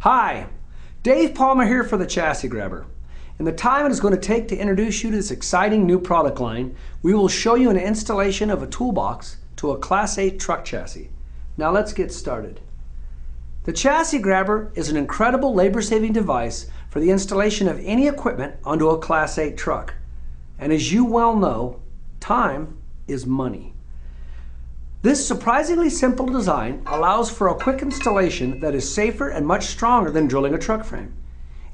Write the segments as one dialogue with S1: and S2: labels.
S1: Hi, Dave Palmer here for the Chassis Grabber. In the time it is going to take to introduce you to this exciting new product line, we will show you an installation of a toolbox to a Class 8 truck chassis. Now let's get started. The Chassis Grabber is an incredible labor-saving device for the installation of any equipment onto a Class 8 truck. And as you well know, time is money. This surprisingly simple design allows for a quick installation that is safer and much stronger than drilling a truck frame.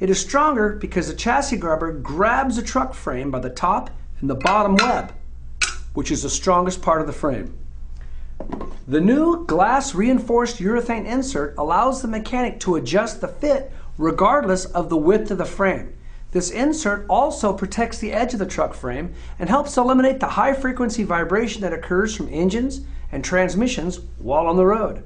S1: It is stronger because the Chassis Grabber grabs the truck frame by the top and the bottom web, which is the strongest part of the frame. The new glass reinforced urethane insert allows the mechanic to adjust the fit regardless of the width of the frame. This insert also protects the edge of the truck frame and helps eliminate the high frequency vibration that occurs from engines and transmissions while on the road.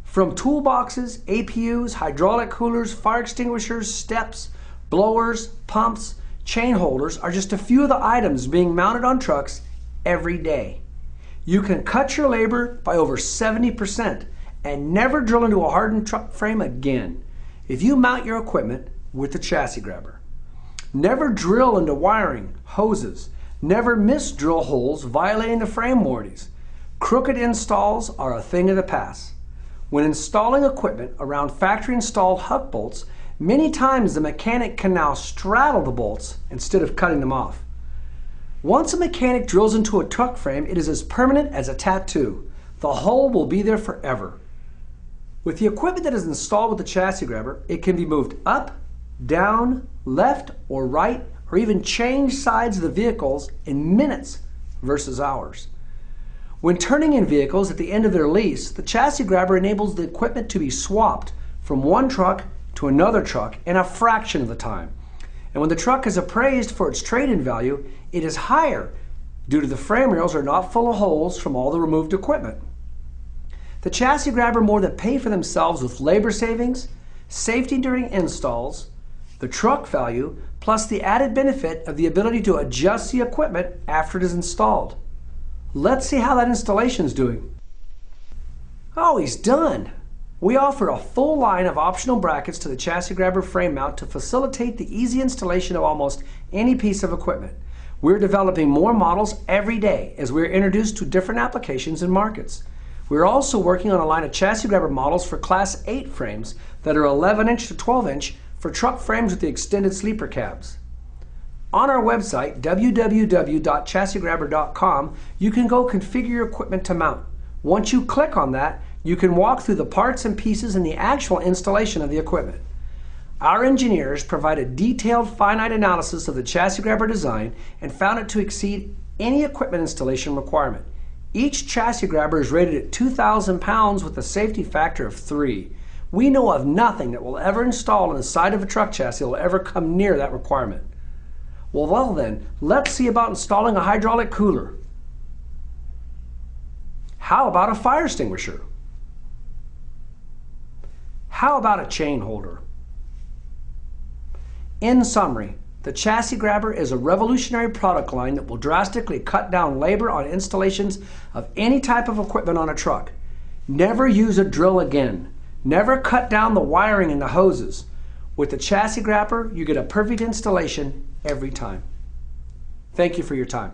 S1: From toolboxes, APUs, hydraulic coolers, fire extinguishers, steps, blowers, pumps, chain holders are just a few of the items being mounted on trucks every day. You can cut your labor by over 70% and never drill into a hardened truck frame again if you mount your equipment with the Chassis Grabber. Never drill into wiring, hoses. Never miss drill holes violating the frame warranties. Crooked installs are a thing of the past. When installing equipment around factory installed hub bolts, many times the mechanic can now straddle the bolts instead of cutting them off. Once a mechanic drills into a truck frame, it is as permanent as a tattoo. The hole will be there forever. With the equipment that is installed with the Chassis Grabber, it can be moved up, down, left, or right, or even change sides of the vehicles in minutes versus hours. When turning in vehicles at the end of their lease, the Chassis Grabber enables the equipment to be swapped from one truck to another truck in a fraction of the time. And when the truck is appraised for its trade-in value, it is higher due to the frame rails are not full of holes from all the removed equipment. The Chassis Grabber more than pay for themselves with labor savings, safety during installs, the truck value, plus the added benefit of the ability to adjust the equipment after it is installed. Let's see how that installation is doing. Oh, he's done. We offer a full line of optional brackets to the Chassis Grabber frame mount to facilitate the easy installation of almost any piece of equipment. We're developing more models every day as we're introduced to different applications and markets. We're also working on a line of Chassis Grabber models for Class 8 frames that are 11-inch to 12-inch for truck frames with the extended sleeper cabs. On our website, www.chassisgrabber.com, you can go configure your equipment to mount. Once you click on that, you can walk through the parts and pieces and the actual installation of the equipment. Our engineers provided detailed finite analysis of the Chassis Grabber design and found it to exceed any equipment installation requirement. Each Chassis Grabber is rated at 2,000 pounds with a safety factor of 3. We know of nothing that will ever install on the side of a truck chassis that will ever come near that requirement. Well then, let's see about installing a hydraulic cooler. How about a fire extinguisher? How about a chain holder? In summary, the Chassis Grabber is a revolutionary product line that will drastically cut down labor on installations of any type of equipment on a truck. Never use a drill again. Never cut down the wiring in the hoses. With the Chassis Grabber, you get a perfect installation every time. Thank you for your time.